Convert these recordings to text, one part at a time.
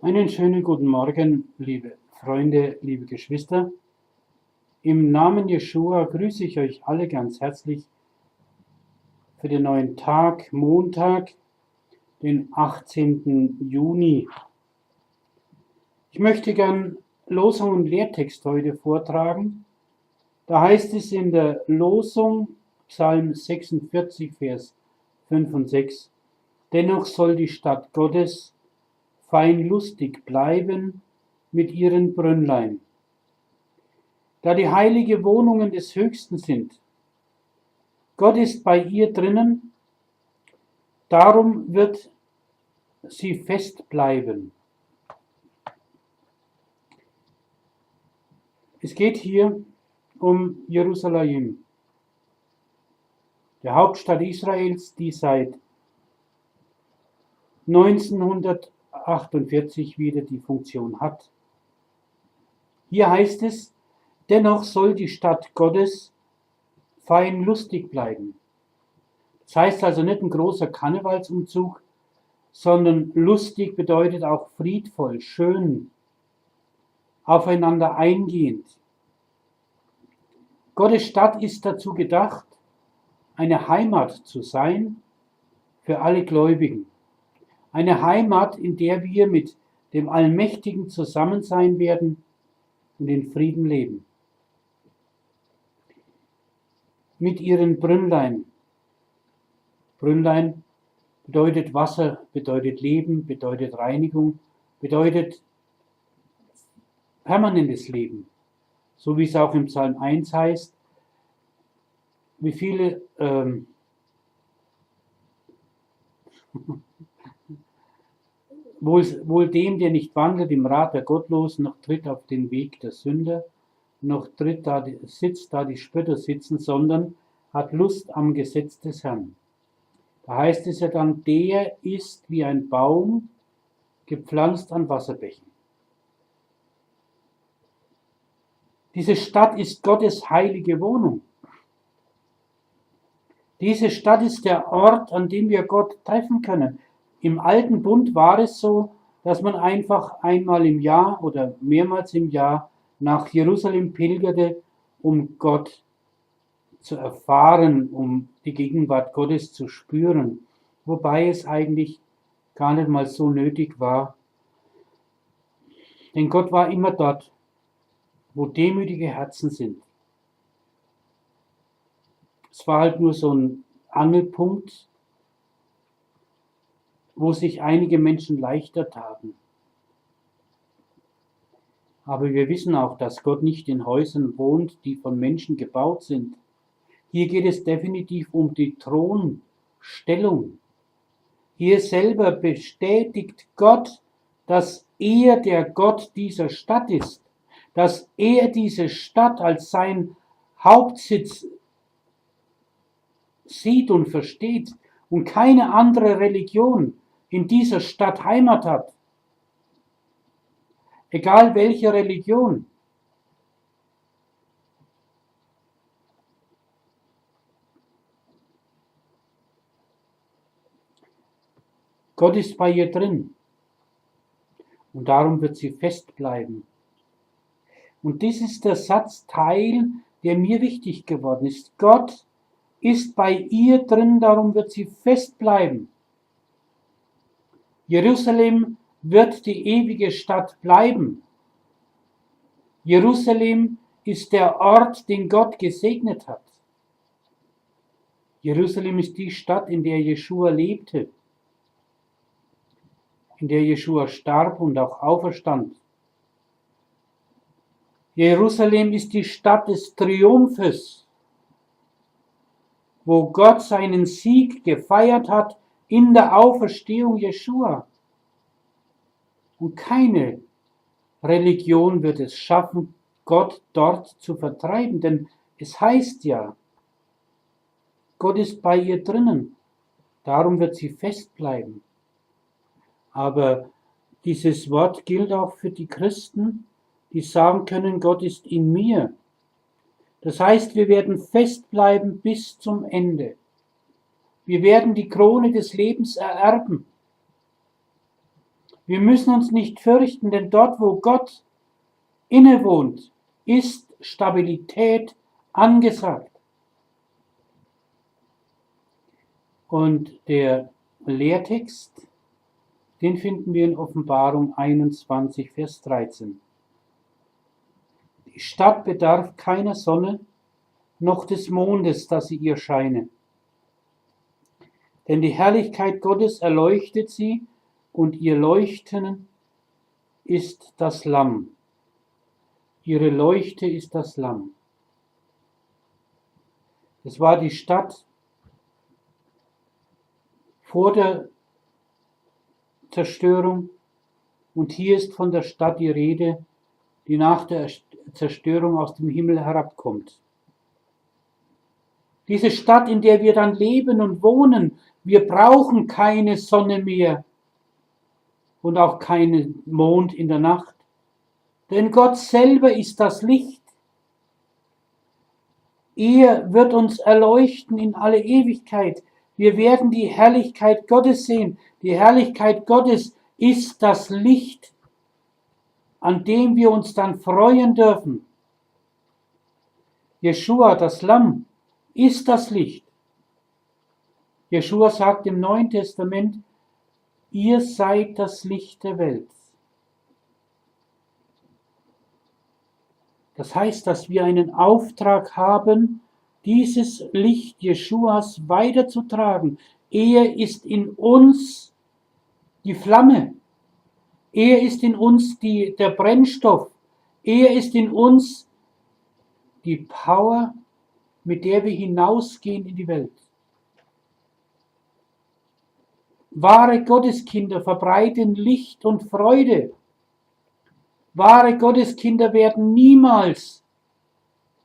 Einen schönen guten Morgen, liebe Freunde, liebe Geschwister. Im Namen Jeschua grüße ich euch alle ganz herzlich für den neuen Tag, Montag, den 18. Juni. Ich möchte gern Losung und Lehrtext heute vortragen. Da heißt es in der Losung, Psalm 46, Vers 5 und 6, dennoch soll die Stadt Gottes fein lustig bleiben mit ihren Brünnlein. Da die heilige Wohnungen des Höchsten sind. Gott ist bei ihr drinnen, darum wird sie fest bleiben. Es geht hier um Jerusalem, der Hauptstadt Israels, die seit 1948 wieder die Funktion hat. Hier heißt es, dennoch soll die Stadt Gottes fein lustig bleiben. Das heißt also nicht ein großer Karnevalsumzug, sondern lustig bedeutet auch friedvoll, schön, aufeinander eingehend. Gottes Stadt ist dazu gedacht, eine Heimat zu sein für alle Gläubigen. Eine Heimat, in der wir mit dem Allmächtigen zusammen sein werden und in Frieden leben. Mit ihren Brünnlein. Brünnlein bedeutet Wasser, bedeutet Leben, bedeutet Reinigung, bedeutet permanentes Leben. So wie es auch im Psalm 1 heißt, wie viele wohl dem, der nicht wandelt im Rat der Gottlosen, noch tritt auf den Weg der Sünder, noch sitzt da die Spötter sitzen, sondern hat Lust am Gesetz des Herrn. Da heißt es ja dann, der ist wie ein Baum, gepflanzt an Wasserbächen. Diese Stadt ist Gottes heilige Wohnung. Diese Stadt ist der Ort, an dem wir Gott treffen können. Im alten Bund war es so, dass man einfach einmal im Jahr oder mehrmals im Jahr nach Jerusalem pilgerte, um Gott zu erfahren, um die Gegenwart Gottes zu spüren. Wobei es eigentlich gar nicht mal so nötig war. Denn Gott war immer dort, wo demütige Herzen sind. Es war halt nur so ein Angelpunkt, wo sich einige Menschen leichter taten. Aber wir wissen auch, dass Gott nicht in Häusern wohnt, die von Menschen gebaut sind. Hier geht es definitiv um die Thronstellung. Hier selber bestätigt Gott, dass er der Gott dieser Stadt ist, dass er diese Stadt als sein Hauptsitz sieht und versteht und keine andere Religion in dieser Stadt Heimat hat. Egal welche Religion. Gott ist bei ihr drin. Und darum wird sie fest bleiben. Und dies ist der Satzteil, der mir wichtig geworden ist. Gott ist bei ihr drin, darum wird sie fest bleiben. Jerusalem wird die ewige Stadt bleiben. Jerusalem ist der Ort, den Gott gesegnet hat. Jerusalem ist die Stadt, in der Jeschua lebte, in der Jeschua starb und auch auferstand. Jerusalem ist die Stadt des Triumphes, wo Gott seinen Sieg gefeiert hat in der Auferstehung Jeschua. Und keine Religion wird es schaffen, Gott dort zu vertreiben, denn es heißt ja, Gott ist bei ihr drinnen, darum wird sie fest bleiben. Aber dieses Wort gilt auch für die Christen, die sagen können, Gott ist in mir. Das heißt, wir werden fest bleiben bis zum Ende. Wir werden die Krone des Lebens ererben. Wir müssen uns nicht fürchten, denn dort, wo Gott innewohnt, ist Stabilität angesagt. Und der Lehrtext, den finden wir in Offenbarung 21, Vers 13. Die Stadt bedarf keiner Sonne, noch des Mondes, dass sie ihr scheine. Denn die Herrlichkeit Gottes erleuchtet sie, und ihr Leuchten ist das Lamm. Ihre Leuchte ist das Lamm. Es war die Stadt vor der Zerstörung, und hier ist von der Stadt die Rede, die nach der Zerstörung aus dem Himmel herabkommt. Diese Stadt, in der wir dann leben und wohnen, wir brauchen keine Sonne mehr und auch keinen Mond in der Nacht, denn Gott selber ist das Licht. Er wird uns erleuchten in alle Ewigkeit. Wir werden die Herrlichkeit Gottes sehen. Die Herrlichkeit Gottes ist das Licht, an dem wir uns dann freuen dürfen. Jeschua, das Lamm, ist das Licht. Jeschua sagt im Neuen Testament, ihr seid das Licht der Welt. Das heißt, dass wir einen Auftrag haben, dieses Licht Jeschuas weiterzutragen. Er ist in uns die Flamme. Er ist in uns der Brennstoff. Er ist in uns die Power, mit der wir hinausgehen in die Welt. Wahre Gotteskinder verbreiten Licht und Freude. Wahre Gotteskinder werden niemals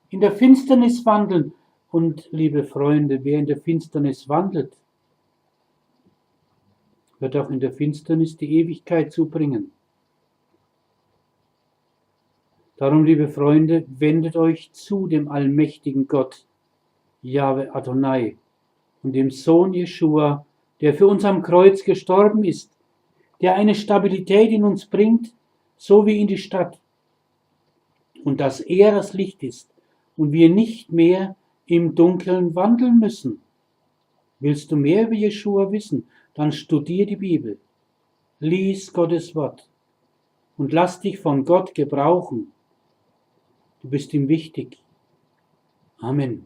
in der Finsternis wandeln. Und, liebe Freunde, wer in der Finsternis wandelt, wird auch in der Finsternis die Ewigkeit zubringen. Darum, liebe Freunde, wendet euch zu dem allmächtigen Gott, Jahwe Adonai, und dem Sohn Jeschua, der für uns am Kreuz gestorben ist, der eine Stabilität in uns bringt, so wie in die Stadt, und dass er das Licht ist und wir nicht mehr im Dunkeln wandeln müssen. Willst du mehr über Jeschua wissen, dann studier die Bibel, lies Gottes Wort und lass dich von Gott gebrauchen. Du bist ihm wichtig. Amen.